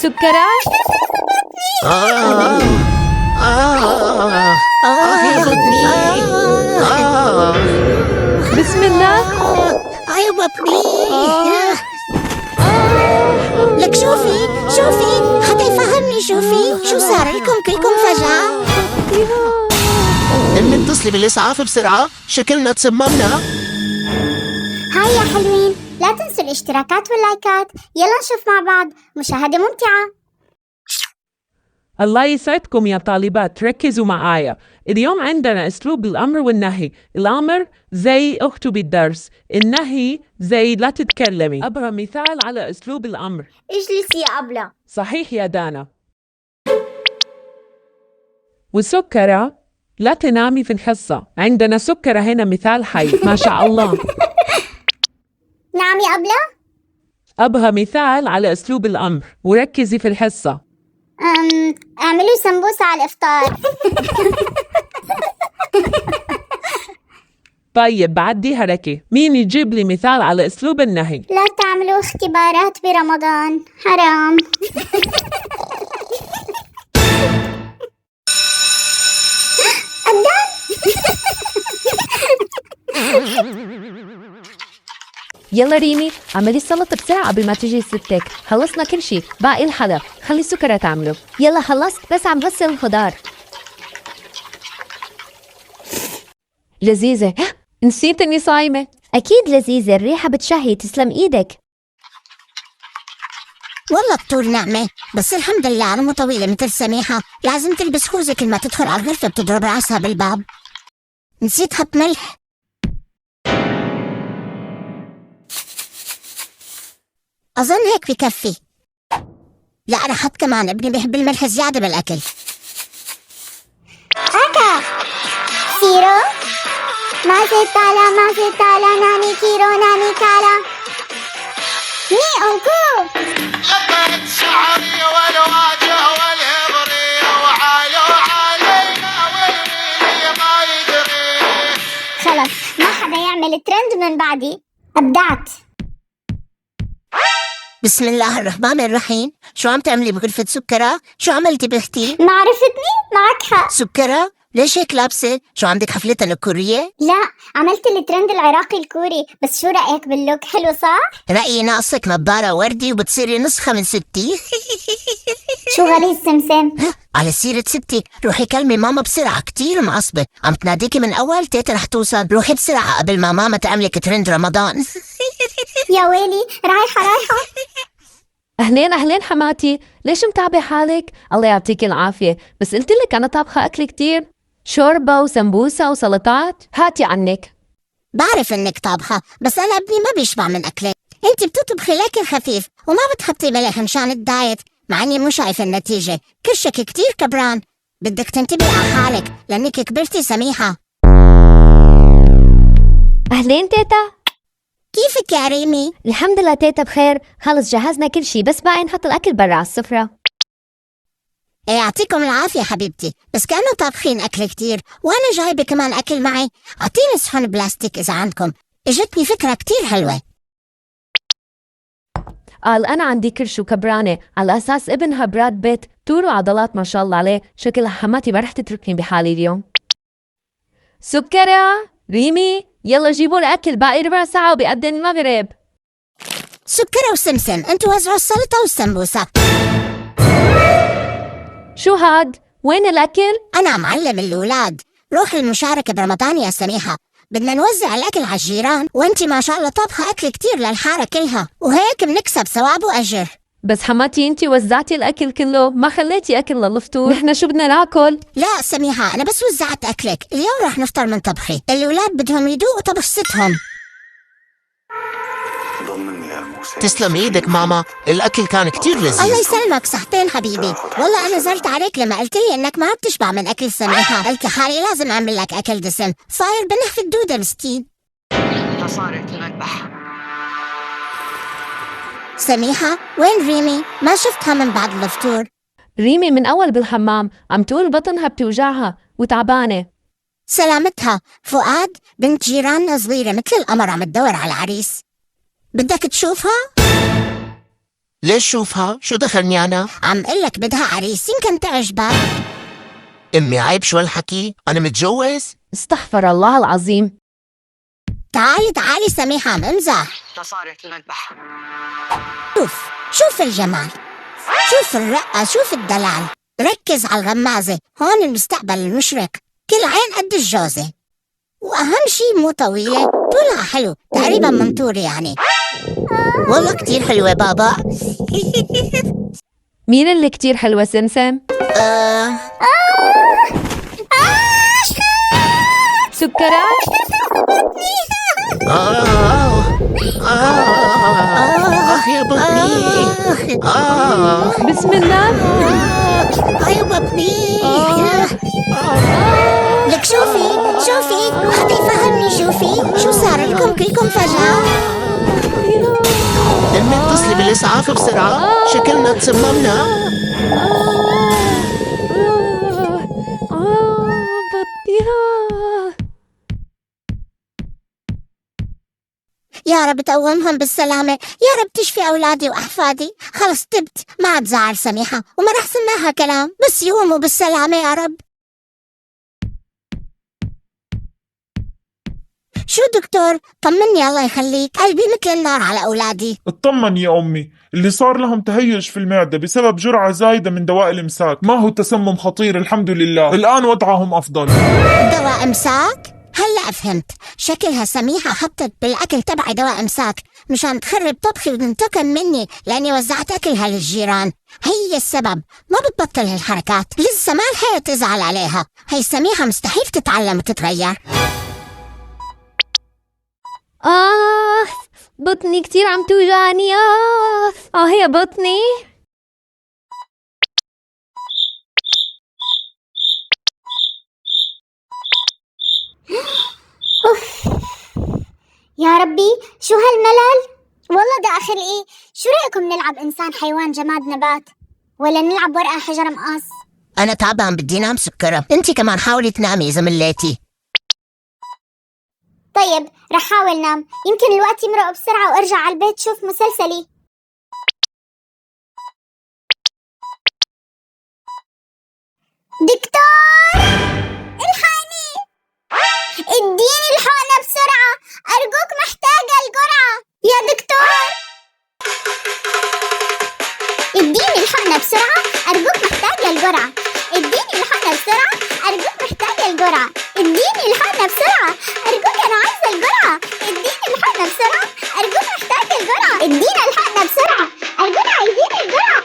سكرة؟ يا بطني. بسم الله. يا بطني. لك شوفي حتى يفهمني. شوفي شو صار لكم كلكم فجأة. إن اتصلي بالإسعاف بسرعة، شكلنا تسممنا. هاي يا حلوين، لا تنسوا الاشتراكات واللايكات. يلا نشوف مع بعض مشاهدة ممتعة. الله يسعدكم يا طالبات، ركزوا معايا. اليوم عندنا أسلوب الأمر والنهي. الأمر زي اكتبي الدرس، النهي زي لا تتكلمي. أبرى مثال على أسلوب الأمر. اجلسي يا أبلة. صحيح يا دانا. وسكرة لا تنامي في الحصة. عندنا سكرة هنا مثال حي ما شاء الله. نعم يا أبلة. أبغى مثال على أسلوب الأمر وركزي في الحصة. اعملوا سمبوسة على الإفطار. طيب بعديها لك. مين يجيب لي مثال على أسلوب النهي؟ لا تعملوا اختبارات برمضان، حرام. يلا ريمي اعملي السلطة بسرعة قبل ما تجي ستك. خلصنا كل شي، باقي الحلا. خلي السكرة تعمله. يلا خلصت، بس عم بغسل الخضار. لذيذة. نسيت اني صايمة. أكيد لذيذة، الريحة بتشهي. تسلم إيدك. والله الطول نعمة، بس الحمد لله أنا مو طويلة مثل سميحة. لازم تلبس خوذة كل ما تدخل على الغرفة بتضرب راسها بالباب. نسيت حط ملح. أظن هيك بكفي. لا أنا حط كمان، ابني بيحب الملح زيادة بالأكل. أكا سيرو ما زيت تالا ناني كيرو ناني كالا مي أنكو. لقيت شعري والواجه والهبري وحالو علينا والميلي ما يدري. خلص ما حدا يعمل ترند من بعدي. أبدعت. بسم الله الرحمن الرحيم. شو عم تعملي بغرفة سكرة؟ شو عملتي بختي؟ ما عرفتني؟ معك حق. سكرة؟ ليش هيك لابسة؟ شو عندك حفلتها الكورية؟ لا عملت الترند العراقي الكوري. بس شو رأيك باللوك؟ حلو صح؟ رأيي ناقصك نظارة وردي وبتصيري نسخة من ستي. شو غليظ سمسم. على سيرة ستي، روحي كلمي ماما بسرعة، كتير معصبة. عم تناديكي من أول تيتا رح توصل. روحي بسرعة قبل ما ماما تعملك ترند رمضان. يا ويلي، رايحة. أهلين حماتي، ليش متعبة حالك؟ الله يعطيك العافية. بس قلت لك أنا طابخة أكل كتير، شوربة وسمبوسة وسلطات. هاتي عنك. بعرف إنك طابخة، بس أنا ابني ما بيشبع من أكلك. أنت بتطبخي الأكل خفيف وما بتحطي ملح مشان الدايت، مع إني مو شايفة النتيجة. كرشك كتير كبران. بدك تنتبهي على حالك لأنك كبرتي سميحة. أهلين تيتا. كيفك يا ريمي؟ الحمد لله تيتا بخير. خلص جهزنا كل شي، بس باقي نحط الأكل برا على السفرة. يعطيكم العافية حبيبتي، بس كأنه طابخين أكل كتير وأنا جايبة كمان أكل معي. أعطيني صحن بلاستيك إذا عندكم. إجتني فكرة كتير حلوة. قال أنا عندي كرش وكبرانة على أساس ابنها براد بيت طول وعضلات ما شاء الله عليه. شكلها حماتي ما رح تتركني بحالي اليوم. سكرة ريمي يلا جيبوا الأكل، باقي ربع ساعة وبيأذن المغرب. سكرة وسمسم، انتوا وزعوا السلطة والسمبوسة. شو هاد؟ وين الأكل؟ أنا معلم الأولاد. روح المشاركة برمضان يا سميحة. بدنا نوزع الأكل على الجيران، وانتي ما شاء الله طبخة أكل كتير للحارة كلها، وهيك بنكسب ثواب وأجر. بس حماتي انتي وزعتي الأكل كله، ما خليتي أكل للفطور. نحن شو بدنا ناكل؟ لا سميحة، أنا بس وزعت أكلك. اليوم رح نفطر من طبخي. الأولاد بدهم يدوقوا طبخ ستهم. تسلم ايدك ماما، الأكل كان كتير الله لذيذ. يسلمك، صحتين حبيبي. والله أنا زلت عليك لما قلت لي إنك ما بتشبع من أكل سميحة. قلت حالي لازم أعمل لك أكل دسم. صاير بنحف الدودة مسكين. صارت المذبح. سميحة وين ريمي؟ ما شفتها من بعد الفطور. ريمي من أول بالحمام عم تقول بطنها بتوجعها وتعبانة. سلامتها. فؤاد بنت جيراننا صغيرة مثل القمر عم تدور على العريس. بدك تشوفها؟ ليش شوفها؟ شو دخلني أنا؟ عم قلك بدها عريس يمكن تعجبك. أمي عيب شو هالحكي؟ أنا متجوز؟ استغفر الله العظيم. تعالي سميحة ممزح. صارت المذبح. شوف الجمال، شوف الرقة، شوف الدلال. ركز على الغمازة، هون المستقبل المشرق، كل عين قد الجوزة، وأهم شي مو طويلة، طولها حلو تقريبا من طولي يعني. والله كتير حلوة بابا. مين اللي كتير حلوة سمسم؟ سكرات؟ يا بطني. بسم الله. يا بطني. لك شوفي حدا يفهمني، شوفي شو صار لكم كلكم فجأة. أمي اتصلي بالإسعاف بسرعة، شكلنا تسممنا. بطني. يا رب تقومهم بالسلامة، يا رب تشفي أولادي وأحفادي. خلص تبت، ما عاد زعل سميحة وما رح سمعها كلام، بس يقوموا بالسلامة يا رب. شو دكتور؟ طمني الله يخليك، قلبي مثل النار على أولادي. اطمن يا أمي، اللي صار لهم تهيج في المعدة بسبب جرعة زايدة من دواء الإمساك، ما هو تسمم خطير الحمد لله، الآن وضعهم أفضل. دواء إمساك؟ هلأ فهمت، شكلها سميحة حطت بالأكل تبعي دواء إمساك مشان تخرب طبخي وتنتقم مني لأني وزعت أكلها للجيران. هي السبب، ما بتبطل هالحركات، لسه ما لحقت تزعل عليها. هي سميحة مستحيل تتعلم وتتغير. بطني كتير عم توجعني. يا بطني. يا ربي شو هالملل. والله ده آخر إيه. شو رأيكم نلعب إنسان حيوان جماد نبات، ولا نلعب ورقة حجر مقص؟ أنا تعبان بدي نام سكرة، أنتي كمان حاولي تنامي إذا مليتي. طيب رح حاول نام، يمكن الوقت يمرق بسرعة وارجع على البيت شوف مسلسلي. دكتور الحقني، اديني الحقنة بسرعة أرجوك، محتاجة الجرعة يا دكتور. اديني الحقنة بسرعة أرجوك، محتاجة الجرعة. اديني الحقنة بسرعة أرجوك، محتاجة الجرعة. اديني الحقنة بسرعة أرجوك، أنا عايزة الجرعة. اديني الحقنة بسرعة أرجوك، محتاجة الجرعة. ادينا الحقنة بسرعة أرجوك، عايزين الجرعة.